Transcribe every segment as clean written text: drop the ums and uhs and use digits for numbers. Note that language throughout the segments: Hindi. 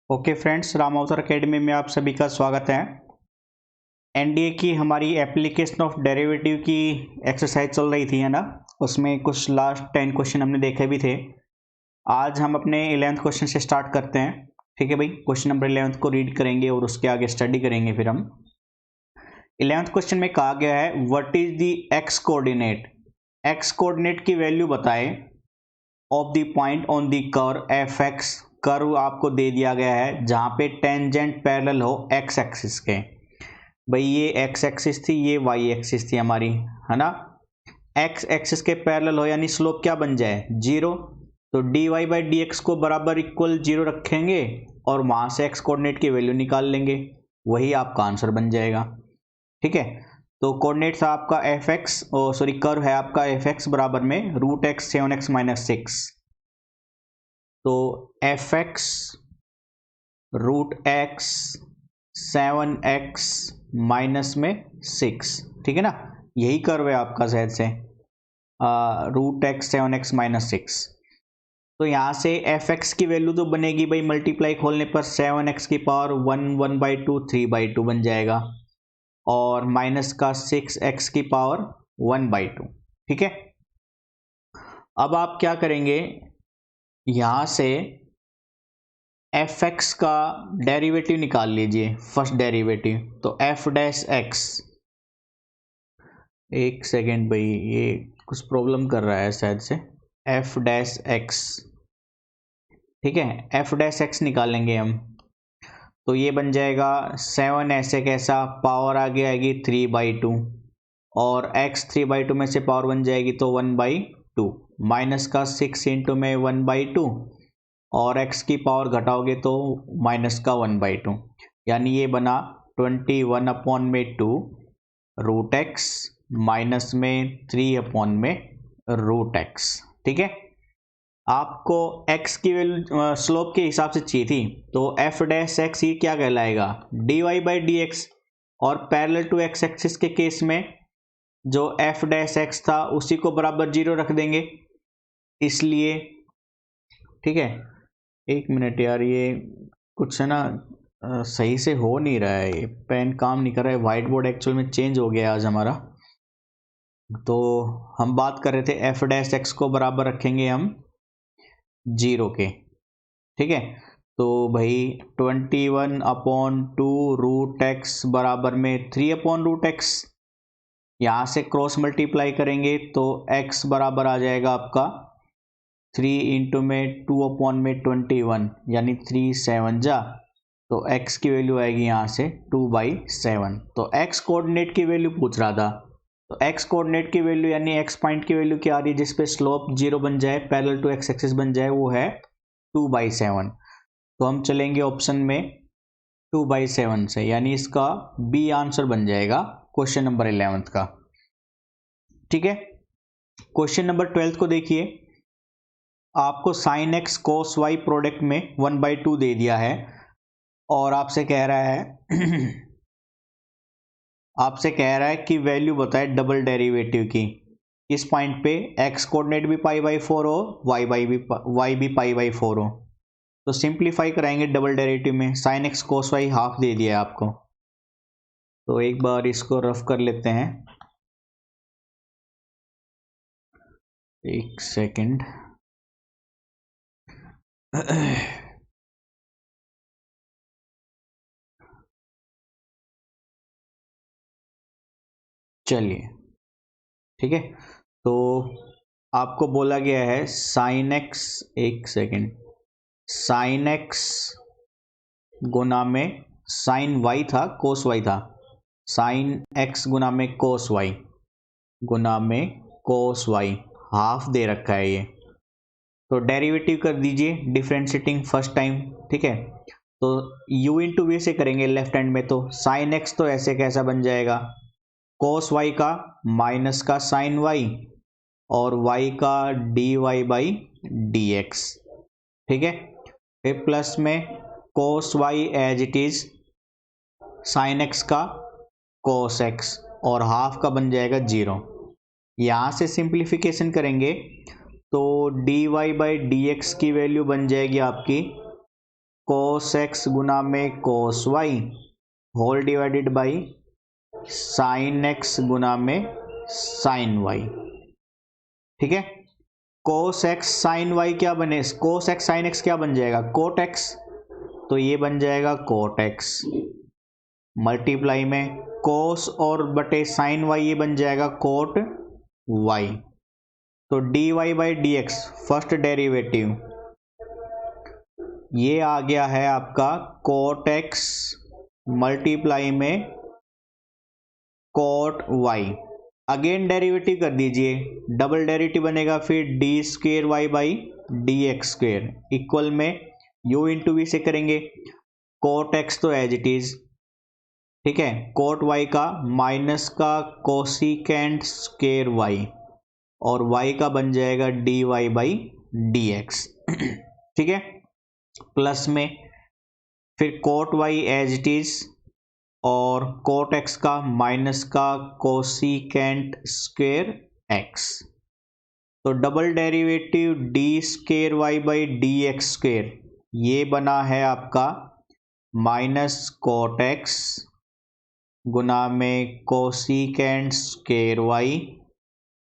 ओके फ्रेंड्स, राम अवतार अकेडमी में आप सभी का स्वागत है। एनडीए की हमारी एप्लीकेशन ऑफ डेरिवेटिव की एक्सरसाइज चल रही थी, है ना। उसमें कुछ लास्ट 10 क्वेश्चन हमने देखे भी थे। आज हम अपने 11th क्वेश्चन से स्टार्ट करते हैं। ठीक है भाई, क्वेश्चन नंबर 11th को रीड करेंगे और उसके आगे स्टडी करेंगे। फिर हम 11th क्वेश्चन में कहा गया है what is the x coordinate. X coordinate की वैल्यू बताएं of the point on the curve F x. Curve आपको दे दिया गया है जहां पे टेंजेंट पैरेलल हो एक्स एक्सिस के। भाई ये एक्स एक्सिस थी, ये वाई एक्सिस थी हमारी, है ना। एक्स एक्सिस के पैरेलल हो यानी स्लोप क्या बन जाए, जीरो। तो d y by d x को बराबर इक्वल जीरो रखेंगे और वहां से एक्स कोऑर्डिनेट की वैल्यू निकाल लेंगे, वही आपका आंसर बन जाएगा। ठीक है, तो कोऑर्डिनेट था आपका एफ एक्स, सॉरी कर्व है आपका एफ एक्स बराबर में रूट एक्स 7x माइनस 6। तो f x root x 7x minus में 6, ठीक है ना। यही कर्व है आपका शायद से रूट एक्स 7x माइनस 6। तो यहाँ से एफ एक्स की वैल्यू तो बनेगी भाई, मल्टीप्लाई खोलने पर 7x की पावर 1/2 3/2 बन जाएगा और माइनस का 6x की पावर 1/2। ठीक है, अब आप क्या करेंगे, यहां से एफ एक्स का डेरिवेटिव निकाल लीजिए, फर्स्ट डेरिवेटिव। तो एफ डैश एक्स, एक सेकेंड भाई ये कुछ प्रॉब्लम कर रहा है शायद से, एफ डैश एक्स। ठीक है, एफ डैश एक्स निकालेंगे हम, तो ये बन जाएगा 7 ऐसे कैसा, पावर आगे आएगी 3/2 और x 3/2 में से पावर बन जाएगी तो 1/2 माइनस का 6 इंटू में 1/2 और x की पावर घटाओगे तो माइनस का 1/2, यानी ये बना 21/2 रूट एक्स माइनस में 3/√x। ठीक है, आपको x की वैल्यू स्लोप के हिसाब से चाहिए थी, तो एफ डैश एक्स ये क्या कहलाएगा, d y by d x. और पैरेलल टू एक्स एक्सिस के केस में जो एफ डैश एक्स था उसी को बराबर जीरो रख देंगे, इसलिए। ठीक है, एक मिनट यार, ये कुछ है ना सही से हो नहीं रहा है, ये पेन काम नहीं कर रहा है। व्हाइट बोर्ड एक्चुअल में चेंज हो गया आज हमारा। तो हम बात कर रहे थे एफ डैश एक्स को बराबर रखेंगे हम जीरो के। ठीक है, तो भाई 21/2 रूट एक्स बराबर में 3/√x। यहाँ से क्रॉस मल्टीप्लाई करेंगे तो x बराबर आ जाएगा आपका 3 इंटू में 2/21 यानी 3 7 जा, तो x की वैल्यू आएगी यहाँ से 2/7। तो x कोऑर्डिनेट की वैल्यू पूछ रहा था, तो x कोऑर्डिनेट की वैल्यू यानी x पॉइंट की वैल्यू क्या आ रही है जिसपे स्लोप जीरो बन जाए, पैरेलल टू x एक्सिस बन जाए, वो है 2/7। तो हम चलेंगे ऑप्शन में 2/7 से, यानी इसका बी आंसर बन जाएगा क्वेश्चन नंबर 11th का। ठीक है, क्वेश्चन नंबर 12th को देखिए, आपको sign x cos Y product में 1/2 दे दिया है और आपसे कह रहा है आपसे कह रहा है कि वैल्यू बताए डबल डेरिवेटिव की। इस पॉइंट पे एक्स कोऑर्डिनेट भी π/4 हो, वाई भी π/4 हो। तो सिंप्लीफाई कराएंगे डबल डेरिवेटिव में, sine x cos y half दे दिया है आपको। तो एक बार इसको रफ कर लेते हैं, एक सेकंड। चलिए, ठीक है, तो आपको बोला गया है साइन एक्स, एक सेकंड, साइन एक्स गुना में साइन वाई था, कोस वाई था, साइन एक्स गुना में कोस वाई गुना में कोस वाई हाफ दे रखा है ये। तो डेरिवेटिव कर दीजिए डिफरेंशिएटिंग फर्स्ट टाइम। ठीक है, तो u इंटू वी से करेंगे लेफ्ट हैंड में, तो साइन एक्स तो ऐसे कैसा बन जाएगा, कोस वाई का माइनस का साइन वाई और y का d y by d x. ठीक है, फिर प्लस में cos y as it is sine x का कोस एक्स और हाफ का बन जाएगा जीरो। यहाँ से सिंप्लीफिकेशन करेंगे तो d y by d x की वैल्यू बन जाएगी आपकी कोस एक्स गुना में cos y whole divided by sine x गुना में साइन वाई। ठीक है, कोस एक्स साइन वाई क्या बने, कोस एक्स साइन एक्स क्या बन जाएगा, कोट एक्स, तो ये बन जाएगा कोट एक्स मल्टीप्लाई में कोस और बटे साइन वाई ये बन जाएगा कोट वाई। तो d y by d x first derivative ये आ गया है आपका कोट एक्स मल्टीप्लाई में कोट वाई। अगेन डेरिवेटिव कर दीजिए, डबल डेरिवेटिव बनेगा फिर d square y by d x square equal में यू इंटू वी से करेंगे, कोट एक्स तो एज इट इज, ठीक है, कोट वाई का माइनस का कोसिकेंट स्क्वेयर वाई और वाई का बन जाएगा d y by d x. ठीक है, प्लस में फिर cot y as it is और कोट एक्स का माइनस का कोसिकेंट स्क्वेयर एक्स, तो double derivative d square y by d x square ये बना है आपका माइनस कोट एक्स गुना में कोसिकेंट स्क्वेयर वाई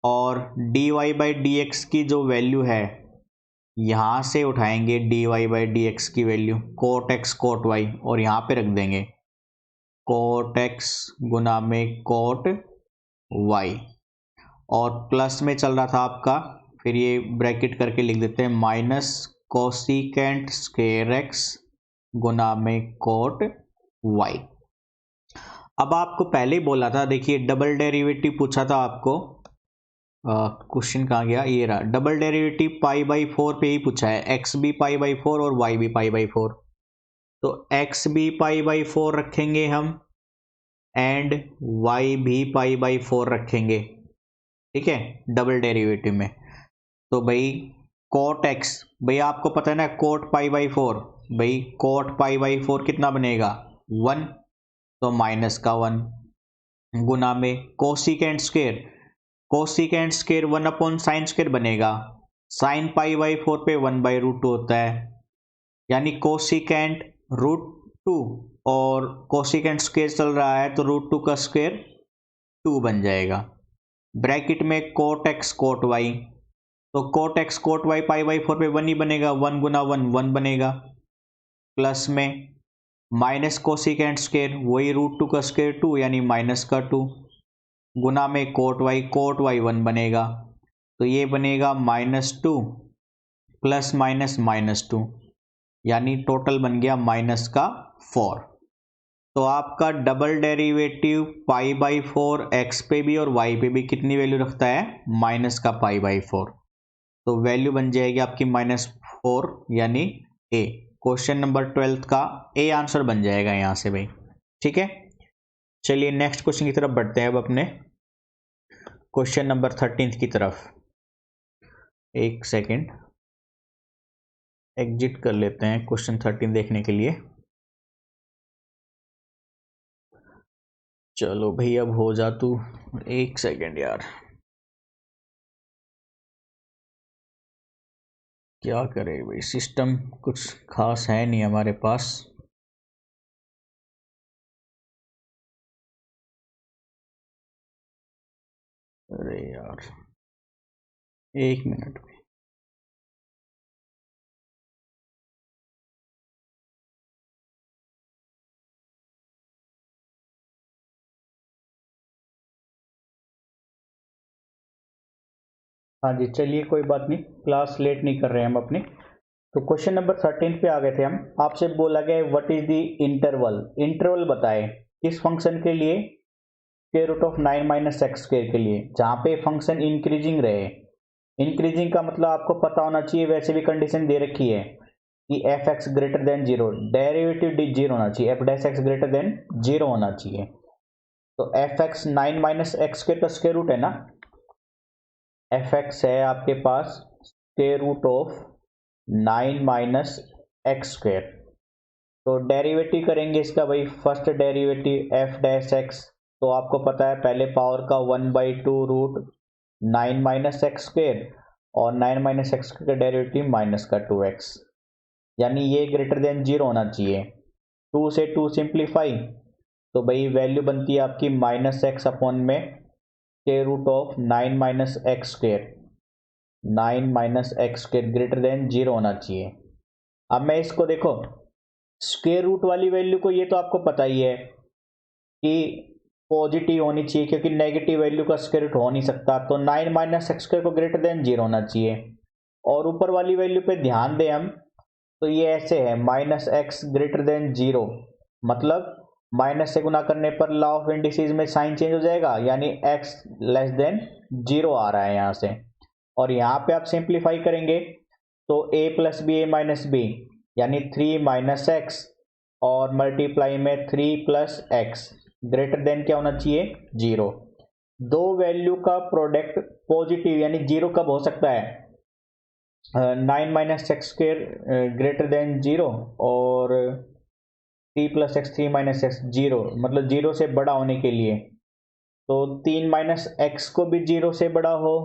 और d y by d x की जो वैल्यू है यहाँ से उठाएंगे d y by d x की value cot x cot y और यहाँ पे रख देंगे कोट एक्स गुना में कोट वाई और प्लस में चल रहा था आपका, फिर ये ब्रैकेट करके लिख देते हैं माइनस कोसिकेंट स्क्वेयर एक्स गुना में कोट वाई। अब आपको पहले ही बोला था, देखिए डबल डेरिवेटिव पूछा था आपको, क्वेश्चन कहाँ गया, ये रहा, डबल डेरिवेटिव पाई बाई 4 पे ही पूछा है, एक्स भी पाई बाई 4 और वाई भी पाई बाई 4, तो एक्स भी पाई बाई 4 रखेंगे हम एंड वाई भी पाई बाई 4 रखेंगे। ठीक है, डबल डेरिवेटिव में तो भाई कोट एक्स, भाई आपको पता है ना कोट पाई बाई 4, भाई कोट पाई बाई 4 कितना बनेगा 1, तो माइनस का 1 गुना में cosecant square, cosecant square 1 upon sine square बनेगा, साइन पाई बाई 4 पे 1 बाई रूट 2 होता है, यानी कोसिकेंट रूट 2 और कोसिकेंट स्क्वेयर चल रहा है तो रूट 2 का स्क्वेयर 2 बन जाएगा, ब्रैकेट में कोट एक्स कोट वाई, तो cot x cot y pi by 4 पे 1 ही बनेगा, 1 गुना 1 1 बनेगा, प्लस में माइनस कोसिकेंट स्क्वेयर वही रूट 2 का स्क्वेयर 2 यानी माइनस का 2 गुना में कोट वाई 1 बनेगा, तो ये बनेगा -2 प्लस माइनस -2 यानी टोटल बन गया माइनस का 4। तो आपका double derivative pi by 4 x पे भी और वाई पे भी कितनी वैल्यू रखता है, माइनस का पाई बाई 4, तो वैल्यू बन जाएगी आपकी -4 यानी ए। क्वेश्चन नंबर 12 का ए आंसर बन जाएगा यहाँ से भाई। ठीक है, चलिए नेक्स्ट क्वेश्चन की तरफ बढ़ते हैं अब अपने क्वेश्चन नंबर 13 की तरफ। एक सेकेंड एग्जिट कर लेते हैं क्वेश्चन 13 देखने के लिए। चलो भाई अब हो जा तू, एक सेकेंड यार, क्या करे भाई, सिस्टम कुछ खास है नहीं हमारे पास। अरे यार 1 मिनट में, हाँ जी चलिए कोई बात नहीं, क्लास लेट नहीं कर रहे हैं हम अपनी। तो क्वेश्चन नंबर 13 पे आ गए थे हम, आपसे बोला गया what is the interval, interval बताए किस फंक्शन के लिए, square root of 9 minus x square के लिए, जहाँ पे फंक्शन इंक्रीजिंग रहे। इंक्रीजिंग का मतलब आपको पता होना चाहिए, वैसे भी कंडीशन दे रखी है कि f x greater than 0, derivative d 0 होना चाहिए, f dash x greater than 0 होना चाहिए। तो f x 9 minus x square का स्क्वायर रूट है ना, एफ एक्स है आपके पास square root of 9 minus x square, तो डेरिवेटिव करेंगे इसका भाई, first derivative f dash x, तो आपको पता है पहले पावर का 1/2 रूट 9 माइनस एक्स स्क्वायर और 9 माइनस एक्स का डेरिवेटिव माइनस का 2x, यानी ये ग्रेटर देन 0 होना चाहिए। 2 से 2 सिंप्लीफाई, तो भाई वैल्यू बनती है आपकी -x अपॉन में square root of 9 minus x square, 9 minus x square greater than 0 होना चाहिए। अब मैं इसको देखो स्क्वायर रूट वाली वैल्यू को, ये तो आपको पता ही है कि पॉजिटिव होनी चाहिए क्योंकि नेगेटिव वैल्यू का स्क्वायर रूट हो नहीं सकता, तो 9 माइनस एक्स स्क्वायर को ग्रेटर देन 0 होना चाहिए। और ऊपर वाली वैल्यू पे ध्यान दें हम, तो ये ऐसे है -x ग्रेटर देन 0, मतलब माइनस से गुना करने पर लॉ ऑफ इंडिसेस में साइन चेंज हो जाएगा, यानी x लेस देन 0 आ रहा है यहाँ से। और यहाँ पे आप सिंप्लीफाई करेंगे तो a plus b a minus b, यानी 3 माइनस एक्स और मल्टीप्लाई में 3 प्लस एक्स ग्रेटर देन क्या होना चाहिए 0। दो वैल्यू का प्रोडक्ट पॉजिटिव यानी 0 कब हो सकता है, 9 minus x square greater than 0 और 3 प्लस एक्स 3 माइनस एक्स 0, मतलब 0 से बड़ा होने के लिए। तो 3 माइनस एक्स को भी 0 से बड़ा हो,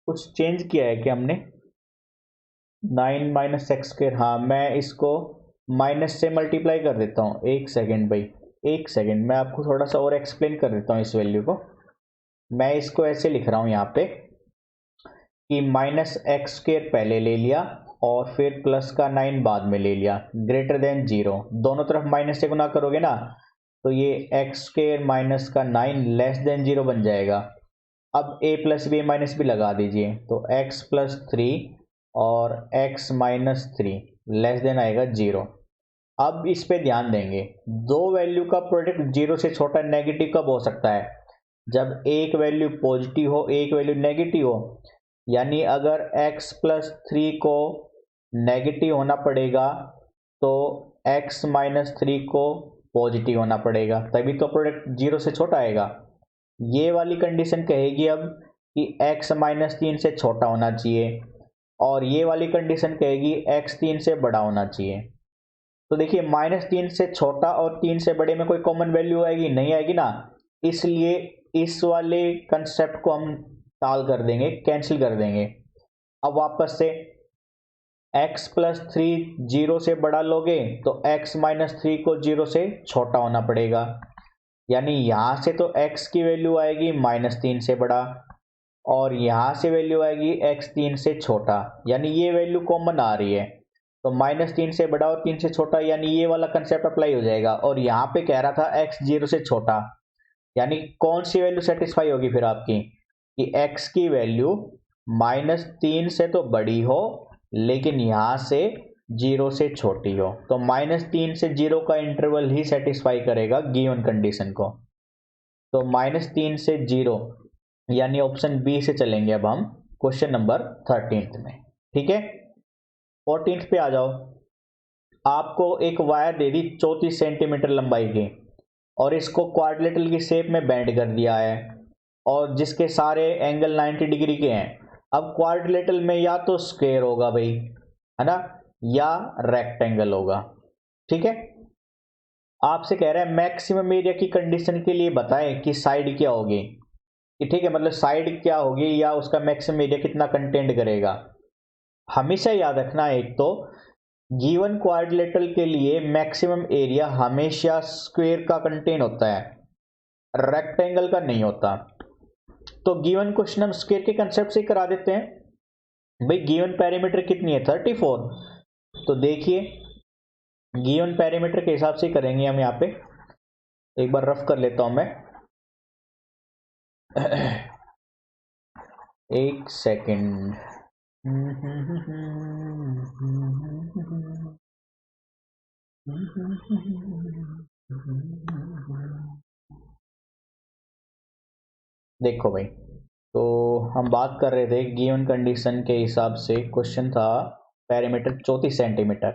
कुछ चेंज किया है क्या हमने, 9 माइनस एक्स स्क्वेयर, हाँ मैं इसको माइनस से मल्टीप्लाई कर देता हूँ। एक सेकेंड भाई, एक सेकेंड, मैं आपको थोड़ा सा और एक्सप्लेन कर देता हूँ इस वैल्यू को। मैं इसको ऐसे लिख रहा हूँ यहाँ पे कि माइनस एक्स स्क्वेयर पहले ले लिया और फिर प्लस का 9 बाद में ले लिया ग्रेटर देन 0, दोनों तरफ माइनस से गुना करोगे ना, तो ये एक्स स्क्वेयर माइनस का 9 लेस देन 0 बन जाएगा। अब a plus b minus b लगा दीजिए, तो x प्लस 3 और x माइनस 3 लेस देन आएगा 0। अब इस पे ध्यान देंगे, दो वैल्यू का प्रोडक्ट 0 से छोटा नेगेटिव कब हो सकता है, जब एक वैल्यू पॉजिटिव हो एक वैल्यू नेगेटिव हो। यानी अगर x प्लस 3 को नेगेटिव होना पड़ेगा तो x माइनस 3 को पॉजिटिव होना पड़ेगा, तभी तो प्रोडक्ट 0 से छोटा आएगा। ये वाली कंडीशन कहेगी अब कि x माइनस 3 से छोटा होना चाहिए, और ये वाली कंडीशन कहेगी x 3 से बड़ा होना चाहिए। तो देखिए -3 से छोटा और 3 से बड़े में कोई कॉमन वैल्यू आएगी, नहीं आएगी ना, इसलिए इस वाले कंसेप्ट को हम टाल कर देंगे, कैंसिल कर देंगे। अब वापस से x प्लस 3 0 से बड़ा लोगे तो x माइनस 3 को 0 से छोटा होना पड़ेगा, यानी यहां से तो x की वैल्यू आएगी -3 से बड़ा और यहां से वैल्यू आएगी x 3 से छोटा, यानी ये वैल्यू कॉमन आ रही है, तो -3 से बड़ा और 3 से छोटा, यानी ये वाला कंसेप्ट अप्लाई हो जाएगा। और यहाँ पे कह रहा था x 0 से छोटा, यानी कौन सी वैल्यू सेटिस्फाई होगी फिर आपकी कि x की वैल्यू -3 से तो बड़ी हो लेकिन यहाँ से 0 से छोटी हो, तो -3 से 0 का इंटरवल ही सेटिस्फाई करेगा गिवन कंडीशन को। तो -3 से 0 यानी ऑप्शन बी से चलेंगे अब हम क्वेश्चन नंबर 13 में। ठीक है, 14 पे आ जाओ। आपको एक वायर दे दी 34 सेंटीमीटर लंबाई की और इसको क्वाड्रिलेटरल की शेप में बेंड कर दिया है और जिसके सारे एंगल 90 डिग्री के हैं। अब क्वाड्रिलेटरल में या तो स्क्वायर होगा भाई, है ना, या रेक्टेंगल होगा। ठीक है, आपसे कह रहा है मैक्सिमम एरिया की कंडीशन के लिए बताएं कि साइड क्या होगी, कि ठीक है मतलब साइड क्या होगी या उसका मैक्सिमम एरिया कितना कंटेंट करेगा। हमेशा याद रखना, एक तो गिवन क्वाड्रिलेटरल के लिए मैक्सिमम एरिया हमेशा स्क्वायर का कंटेन होता है, रेक्टेंगल का नहीं होता। तो गिवन क्वेश्चन हम स्क्वायर के कंसेप्ट से करा देते हैं। भाई गिवन पेरीमीटर कितनी है 34, तो देखिए गिवन पेरीमीटर के हिसाब से करेंगे हम। यहाँ पे एक बार रफ कर लेता हूं मैं एक सेकेंड। देखो भाई, तो हम बात कर रहे थे गिवन कंडीशन के हिसाब से, क्वेश्चन था पेरीमीटर 34 सेंटीमीटर।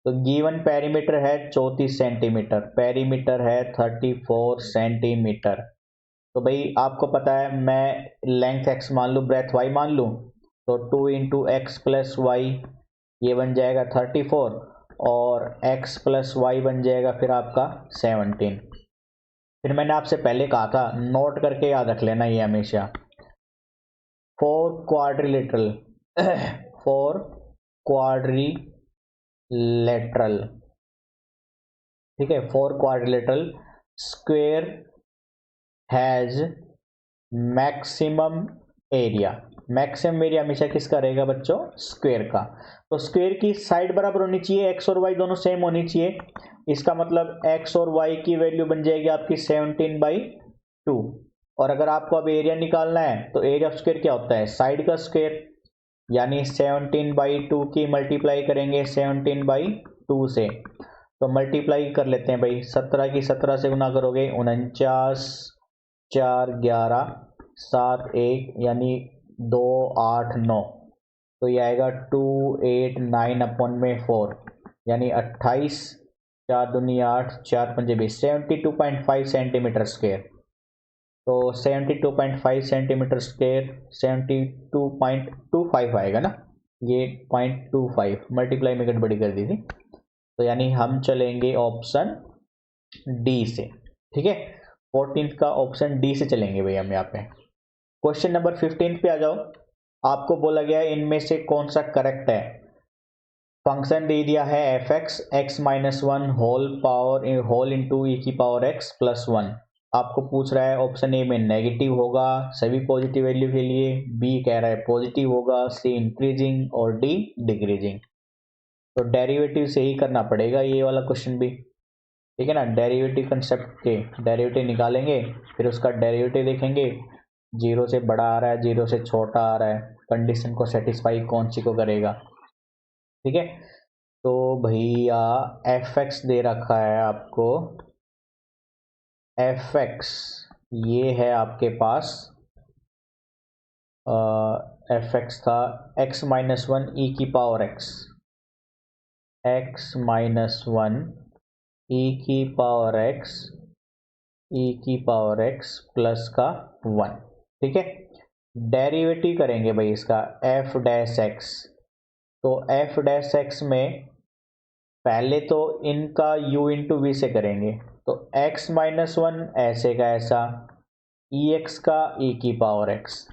तो गिवन पेरीमीटर है 34 सेंटीमीटर, पेरीमीटर है 34 सेंटीमीटर। तो भाई आपको पता है, मैं लेंथ x मान लूँ ब्रेथ y मान लूँ, तो 2 इंटू एक्स प्लस वाई ये बन जाएगा 34 और x प्लस वाई बन जाएगा फिर आपका 17। फिर मैंने आपसे पहले कहा था, नोट करके याद रख लेना ये हमेशा, for quadrilateral for quadrilateral quadrilateral, ठीक है, 4 quadrilateral square has maximum area. Maximum area हमेशा किसका रहेगा बच्चों? स्क्वायर का। तो स्क्वायर की साइड बराबर होनी चाहिए, एक्स और वाई दोनों सेम होनी चाहिए। इसका मतलब एक्स और वाई की वैल्यू बन जाएगी आपकी 17/2। और अगर आपको अब एरिया निकालना है तो एरिया ऑफ स्क्वायर क्या होता है? साइड का स्क्वायर, यानी 17/2 की मल्टीप्लाई करेंगे 17/2 से। तो मल्टीप्लाई कर लेते हैं भाई, 17 की 17 से गुना करोगे 49, 4 11, 7 1, यानी 2 8 9। तो ये आएगा 2 8 9 अपॉन में 4, यानी 28, 4 दूनी 8, 4 पंजे 20, 72.5 सेंटीमीटर स्क्वायर। तो 72.5 सेंटीमीटर स्क्वायर 72.25 आएगा ना, ये 0.25 मल्टीप्लाई में गड़बड़ी कर दी थी। तो यानी हम चलेंगे ऑप्शन डी से, ठीक है। 14th का ऑप्शन डी से चलेंगे भाई हम यहाँ पे। क्वेश्चन नंबर 15 पे आ जाओ। आपको बोला गया है इनमें से कौन सा करेक्ट है। फंक्शन दे दिया है f x x minus one whole into e की पावर एक्स प्लस 1। आपको पूछ रहा है ऑप्शन ए में नेगेटिव होगा सभी पॉजिटिव वैल्यू के लिए, बी कह रहा है पॉजिटिव होगा, सी इंक्रीजिंग और डी डिक्रीजिंग। तो डेरिवेटिव से ही करना पड़ेगा ये वाला क्वेश्चन भी, ठीक है ना। डेरिवेटिव कंसेप्ट के डेरिवेटिव निकालेंगे, फिर उसका डेरिवेटिव देखेंगे, 0 से बड़ा आ रहा है 0 से छोटा आ रहा है, कंडीशन को सेटिस्फाई कौन सी को करेगा, ठीक है। तो भैया एफ एक्स दे रखा है आपको, एफ एक्स ये है आपके पास, एफ एक्स था एक्स माइनस वन ई की power x, x minus one e की पावर एक्स, ई की पावर एक्स प्लस का 1, ठीक है। डेरिवेटिव करेंगे भाई इसका एफ डैश एक्स। तो एफ डैश एक्स में पहले तो इनका u इंटू वी से करेंगे, तो x माइनस वन ऐसे का ऐसा, ई एक्स का ई की पावर x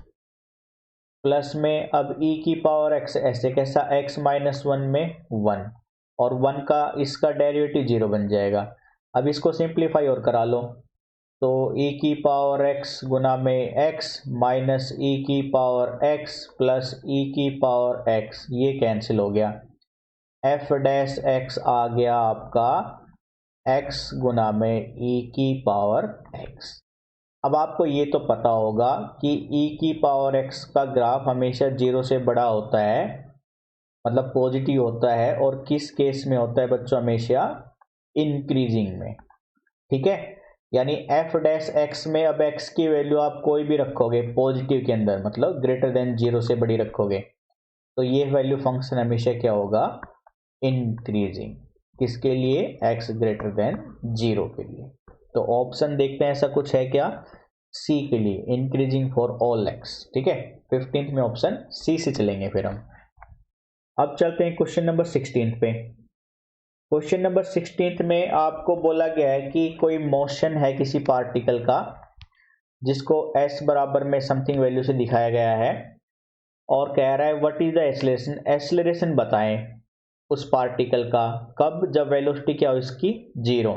प्लस में अब ई की पावर x ऐसे कैसा, x माइनस वन में 1, और 1 का इसका डेरिवेटिव 0 बन जाएगा। अब इसको सिंप्लीफाई और करा लो, तो e की पावर x गुना में x माइनस ई की पावर x प्लस ई की पावर x, ये कैंसिल हो गया। एफ डैश एक्स आ गया आपका x गुना में e की पावर x। अब आपको ये तो पता होगा कि e की पावर x का ग्राफ हमेशा 0 से बड़ा होता है, मतलब पॉजिटिव होता है, और किस केस में होता है बच्चों? हमेशा इंक्रीजिंग में, ठीक है। यानी एफ डैश एक्स में अब x की वैल्यू आप कोई भी रखोगे पॉजिटिव के अंदर, मतलब ग्रेटर देन 0 से बड़ी रखोगे, तो ये वैल्यू फंक्शन हमेशा क्या होगा? इंक्रीजिंग। किसके लिए? x ग्रेटर देन 0 के लिए। तो ऑप्शन देखते हैं ऐसा कुछ है क्या? सी के लिए, इंक्रीजिंग फॉर ऑल x, ठीक है। 15th में ऑप्शन सी से चलेंगे फिर हम। अब चलते हैं क्वेश्चन नंबर 16 पे। क्वेश्चन नंबर 16 में आपको बोला गया है कि कोई मोशन है किसी पार्टिकल का जिसको s बराबर में समथिंग वैल्यू से दिखाया गया है, और कह रहा है what is the acceleration, acceleration बताएं उस पार्टिकल का, कब? जब वेलोसिटी क्या हो इसकी? 0।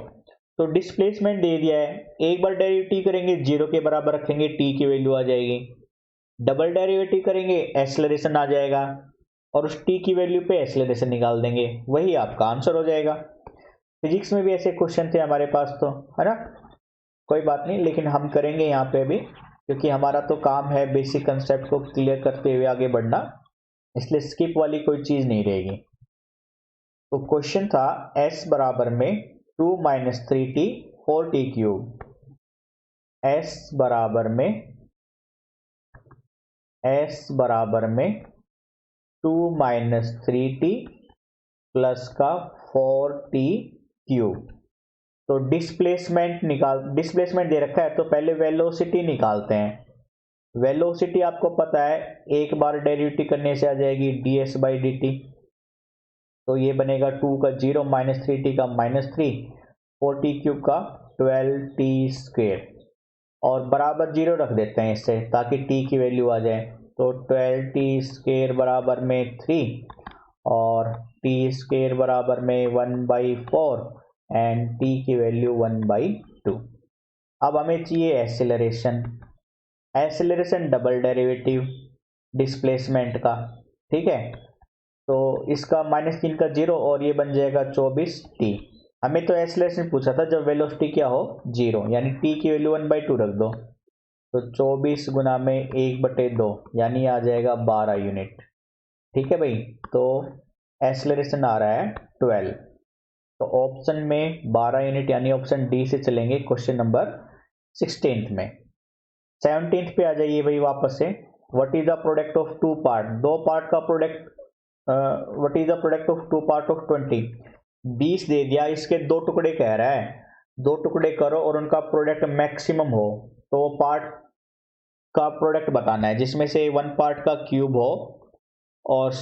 तो डिस्प्लेसमेंट दे दिया है, एक बार डेरिवेटिव करेंगे 0 के बराबर रखेंगे t की वैल्यू आ जाएगी, डबल डेरिवेटिव करेंगे एक्सेलरेशन आ जाएगा, और उस t की वैल्यू पे एक्सेलरेशन निकाल देंगे, वही आपका आंसर हो जाएगा। फिजिक्स में भी ऐसे क्वेश्चन थे हमारे पास, तो है ना, कोई बात नहीं, लेकिन हम करेंगे यहाँ पे भी, क्योंकि हमारा तो काम है बेसिक कंसेप्ट को क्लियर करते हुए आगे बढ़ना, इसलिए स्किप वाली कोई चीज नहीं रहेगी। तो क्वेश्चन था s बराबर में 2 minus 3t 4t cube, s बराबर में 2 माइनस 3t प्लस का 4t क्यूब। तो डिस्प्लेसमेंट दे रखा है, तो पहले वेलोसिटी निकालते हैं। वेलोसिटी आपको पता है एक बार डेरिवेटिव करने से आ जाएगी ds/dt, तो ये बनेगा 2 का 0 माइनस 3t का -3, 4t क्यूब का 12t स्क्वेयर, और बराबर 0 रख देते हैं इससे ताकि t की वैल्यू आ जाए। तो 12t स्क्वेयर बराबर में 3, और टी स्क्वेयर बराबर में 1/4 एंड टी की वैल्यू 1/2। अब हमें चाहिए एसिलरेशन डबल डेरिवेटिव डिस्प्लेसमेंट का, ठीक है। तो इसका -3 का 0 और ये बन जाएगा 24t। हमें तो एसिलरेशन पूछा था जब वेलोसिटी क्या हो 0, यानी t की वैल्यू 1/2 रख दो, तो 24 गुना में 1/2 यानी आ जाएगा 12 यूनिट, ठीक है भाई। तो एसिलरेशन आ रहा है 12, तो ऑप्शन में 12 यूनिट यानी ऑप्शन डी से चलेंगे क्वेश्चन नंबर 16 में। 17 पे आ जाइए भाई वापस से। What is the product of two part, दो पार्ट का product, what is the product of two part of 20। 20 दे दिया, इसके दो टुकड़े कह रहा है, दो टुकड़े करो और उनका प्रोडक्ट मैक्सिमम हो, तो वो पार्ट का प्रोडक्ट बताना है जिसमें से वन पार्ट का क्यूब हो और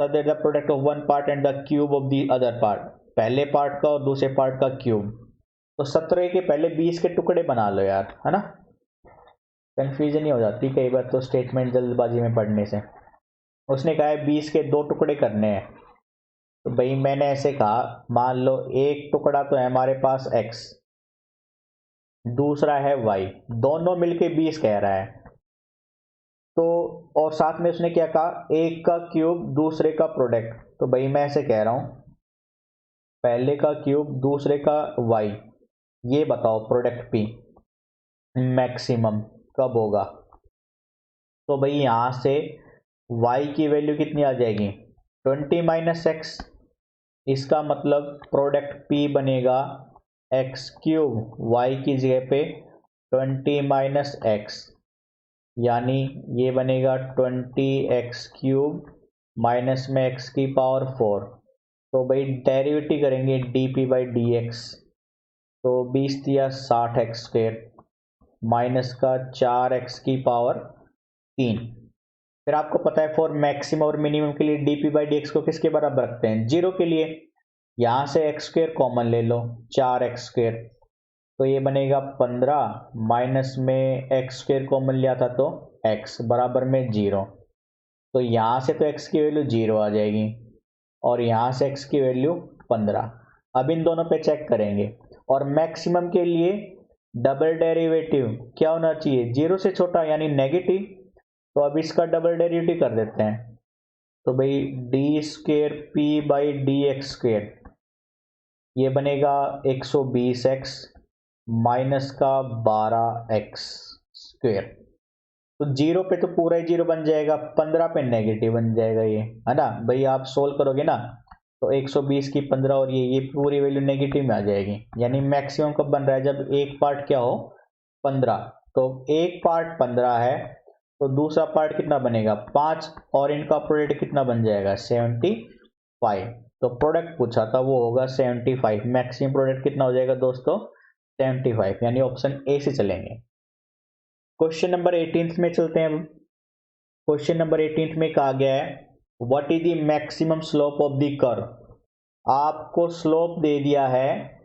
the product of one part and the cube of the other part, पहले पार्ट का और दूसरे पार्ट का क्यूब। तो 17 के पहले 20 के टुकड़े बना लो यार, है ना, कंफ्यूजन ही हो जाती कई बार तो स्टेटमेंट जल्दबाजी में पढ़ने से। उसने कहा है 20 के दो टुकड़े करने हैं, तो भाई मैंने ऐसे कहा, मान लो एक टुकड़ा तो है हमारे पास x, दूसरा है y, दोनों मिलके 20 कह रहा है। तो और साथ में उसने क्या कहा, एक का क्यूब दूसरे का प्रोडक्ट, तो भाई मैं ऐसे कह रहा हूं पहले का क्यूब दूसरे का y, ये बताओ प्रोडक्ट p मैक्सिमम कब होगा। तो भाई यहां से y की वैल्यू कितनी आ जाएगी 20 - x, इसका मतलब प्रोडक्ट p बनेगा x क्यूब y की जगह पे 20 - x, यानी ये बनेगा 20x क्यूब माइनस में x की पावर 4। तो भाई डेरिवेटिव करेंगे dp/dx, तो 20 दिया 60x² माइनस का 4x की पावर 3। फिर आपको पता है फॉर मैक्सिमम और मिनिमम के लिए dp/dx को किसके बराबर रखते हैं 0 के लिए। यहाँ से x² कॉमन ले लो, 4x², तो ये बनेगा 15 माइनस में x² कॉमन लिया था तो x बराबर में 0। तो यहाँ से तो x की वैल्यू 0 आ जाएगी और यहाँ से x की वैल्यू 15। अब इन दोनों पे चेक करेंगे और मैक्सिमम के लिए डबल डेरिवेटिव क्या होना चाहिए 0 से छोटा यानी नेगेटिव। तो अब इसका डबल डेरिवेटिव कर देते हैं, तो भाई d²p/dx², ये बनेगा 120x माइनस का 12x²। तो 0 पे तो पूरा ही 0 बन जाएगा, 15 पे नेगेटिव बन जाएगा, ये है ना भाई। आप सोल्व करोगे ना तो 120 की 15 और ये पूरी वैल्यू नेगेटिव में आ जाएगी, यानी मैक्सिमम कब बन रहा है जब एक पार्ट क्या हो 15। तो एक पार्ट 15 है तो दूसरा पार्ट कितना बनेगा 5 और इनका प्रोडक्ट कितना बन जाएगा 75। तो प्रोडक्ट पूछा था वो होगा 75, मैक्सिमम प्रोडक्ट कितना हो जाएगा दोस्तों 75, यानी ऑप्शन ए से चलेंगे। क्वेश्चन नंबर 18 में चलते हैं। क्वेश्चन नंबर 18 में कहा गया है what is the maximum slope of the curve. आपको स्लोप दे दिया है,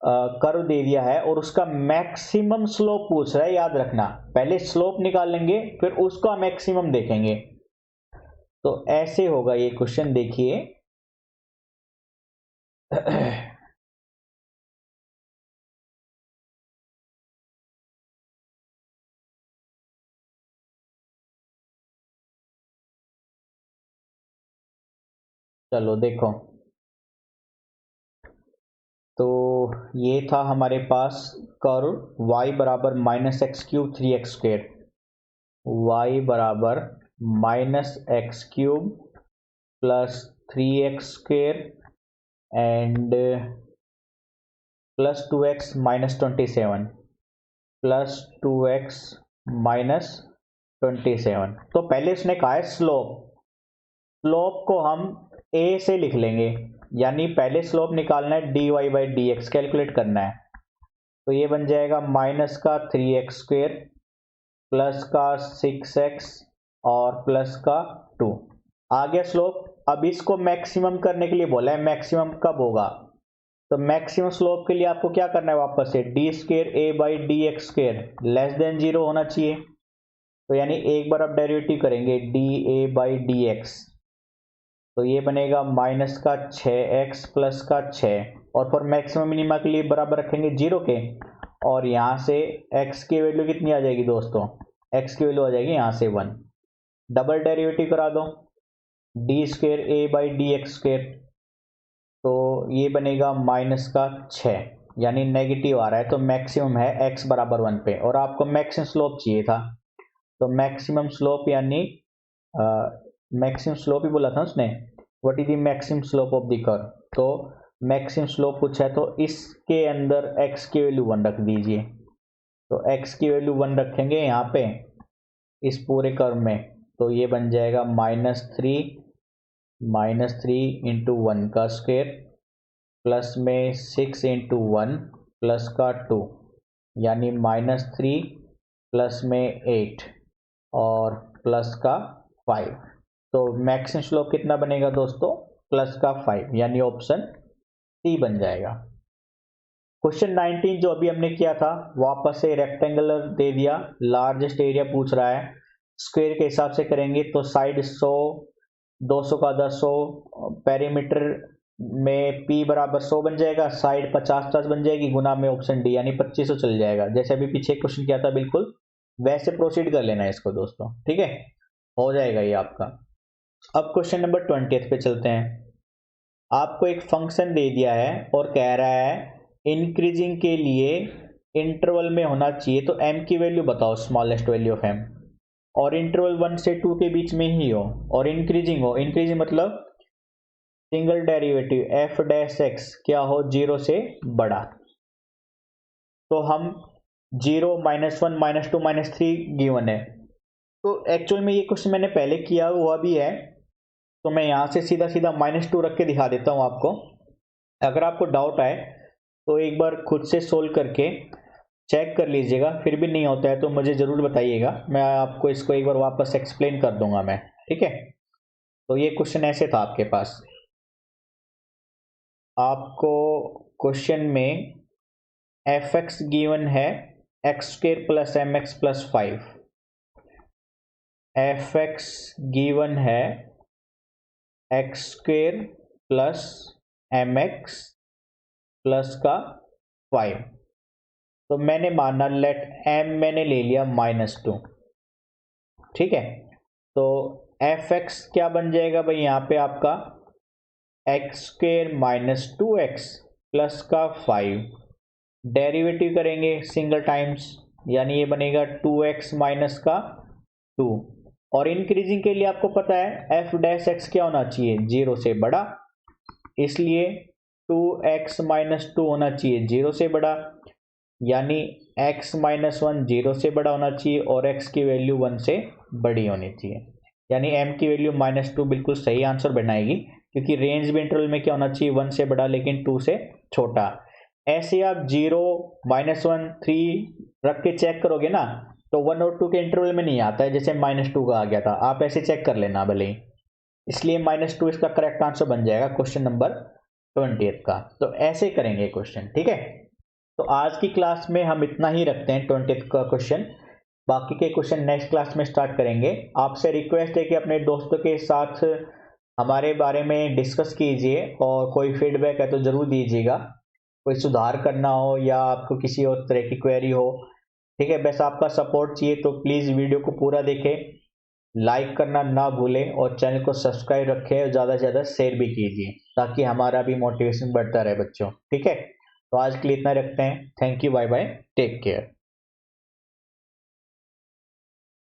कर्व दे दिया है और उसका मैक्सिमम स्लोप पूछ रहा है। याद रखना पहले स्लोप निकालेंगे फिर उसका मैक्सिमम देखेंगे। तो ऐसे होगा ये क्वेश्चन, देखिए चलो देखो, तो ये था हमारे पास कर्व y बराबर -x³ 3x², y बराबर -x³ plus 3x² and plus 2x -27 plus 2x -27। तो पहले उसने कहा है स्लोप को हम a से लिख लेंगे, यानी पहले स्लोप निकालना है dy/dx कैलकुलेट करना है। तो ये बन जाएगा माइनस का 3x² प्लस का 6x और प्लस का 2 आ गया स्लोप। अब इसको मैक्सिमम करने के लिए बोला है, मैक्सिमम कब होगा, तो मैक्सिमम स्लोप के लिए आपको क्या करना है वापस से d²a/dx² लेस देन 0 होना चाहिए। तो यानी एक बार आप डेरिवेटिव करेंगे dA/dx, तो ये बनेगा माइनस का 6x प्लस का 6, और फॉर मैक्सिमम मिनिमा के लिए बराबर रखेंगे 0 के, और यहाँ से x की वैल्यू कितनी आ जाएगी दोस्तों, x की वैल्यू आ जाएगी यहाँ से 1। डबल डेरिवेटिव करा दो, D square A by d x square, तो ये बनेगा माइनस का 6, यानी नेगेटिव आ रहा है, तो मैक्सिमम है x बराबर 1 पे, और आपको मैक्सिमम स्लोप चाहिए था, तो मैक्सिमम स्लोप यानी मैक्सिमम स्लोप ही बोला था उसने, what is the maximum slope of the curve, तो मैक्सिमम स्लोप पूछा है, तो इसके अंदर x की वैल्यू 1 रख दीजिए, तो x की वैल्यू 1 रखेंगे यहाँ पे इस पूरे कर्व में, तो ये बन जाएगा -3 इंटू 1 का स्क्वेयर प्लस में 6 इंटू 1 प्लस का 2, यानी -3 प्लस में 8 और प्लस का 5, तो मैक्सिमम स्लोप कितना बनेगा दोस्तों, प्लस का 5, यानी ऑप्शन सी बन जाएगा। क्वेश्चन 19 जो अभी हमने किया था, वापस से रेक्टेंगुलर दे दिया, लार्जेस्ट एरिया पूछ रहा है, स्क्वायर के हिसाब से करेंगे तो साइड 100, 200 का 100, पेरीमीटर में p बराबर 100 बन जाएगा, साइड 50 बन जाएगी, गुना में ऑप्शन डी यानी 2500 चल जाएगा। जैसे अभी पीछे क्वेश्चन किया था बिल्कुल वैसे प्रोसीड कर लेना है इसको दोस्तों, ठीक है, हो जाएगा ये आपका। अब क्वेश्चन नंबर 20 पे चलते हैं। आपको एक फंक्शन दे दिया है और कह रहा है इंक्रीजिंग के लिए इंटरवल में होना चाहिए, तो m की वैल्यू बताओ, स्मॉलेस्ट वैल्यू ऑफ m, और इंटरवल 1 से 2 के बीच में ही हो, और इंक्रीजिंग हो, इंक्रीजिंग मतलब single derivative f dash x क्या हो, 0 से बड़ा, तो हम 0, -1, -2, -3 गिवन है, तो एक्चुअल में ये क्वेश्चन मैंने पहले किया हुआ भी है, तो मैं यहाँ से सीधा सीधा -2 रख के दिखा देता हूँ आपको। अगर आपको डाउट आए तो एक बार खुद से सोल्व करके चेक कर लीजिएगा, फिर भी नहीं होता है तो मुझे ज़रूर बताइएगा, मैं आपको इसको एक बार वापस एक्सप्लेन कर दूंगा मैं, ठीक है। तो ये क्वेश्चन ऐसे था आपके पास, आपको क्वेश्चन में f(x) गिवन है x² plus mx plus 5, f(x) given है x² प्लस mx प्लस का 5, तो मैंने माना लेट m मैंने ले लिया -2, ठीक है, तो f(x) क्या बन जाएगा भाई यहाँ पे आपका x² माइनस 2x प्लस का 5, डेरिवेटिव करेंगे सिंगल टाइम्स, यानी ये बनेगा 2x माइनस का 2, और इंक्रीजिंग के लिए आपको पता है f डैश x क्या होना चाहिए, 0 से बड़ा, इसलिए 2x माइनस 2 होना चाहिए 0 से बड़ा, यानी x माइनस 1 0 से बड़ा होना चाहिए और x की वैल्यू 1 से बड़ी होनी चाहिए, यानी m की वैल्यू -2 बिल्कुल सही आंसर बनाएगी, क्योंकि रेंज भी इंटरवल में क्या होना चाहिए, 1 से बड़ा लेकिन 2 से छोटा। ऐसे आप 0, -1, 3 रख के चेक करोगे ना, तो 1 और 2 के इंटरवल में नहीं आता है, जैसे -2 का आ गया था, आप ऐसे चेक कर लेना भले ही, इसलिए -2 इसका करेक्ट आंसर बन जाएगा क्वेश्चन नंबर 20 का। तो ऐसे करेंगे क्वेश्चन, ठीक है। तो आज की क्लास में हम इतना ही रखते हैं 20 का क्वेश्चन, बाकी के क्वेश्चन नेक्स्ट क्लास में स्टार्ट करेंगे। आपसे रिक्वेस्ट है कि अपने दोस्तों के साथ हमारे बारे में डिस्कस कीजिए, और कोई फीडबैक है तो ज़रूर दीजिएगा, कोई सुधार करना हो या आपको किसी और तरह की क्वेरी हो, ठीक है। बस आपका सपोर्ट चाहिए, तो प्लीज़ वीडियो को पूरा देखें, लाइक करना ना भूलें, और चैनल को सब्सक्राइब रखें, और ज़्यादा से ज़्यादा शेयर भी कीजिए, ताकि हमारा भी मोटिवेशन बढ़ता रहे बच्चों, ठीक है। तो आज के लिए इतना रखते हैं, thank you, bye bye, take care.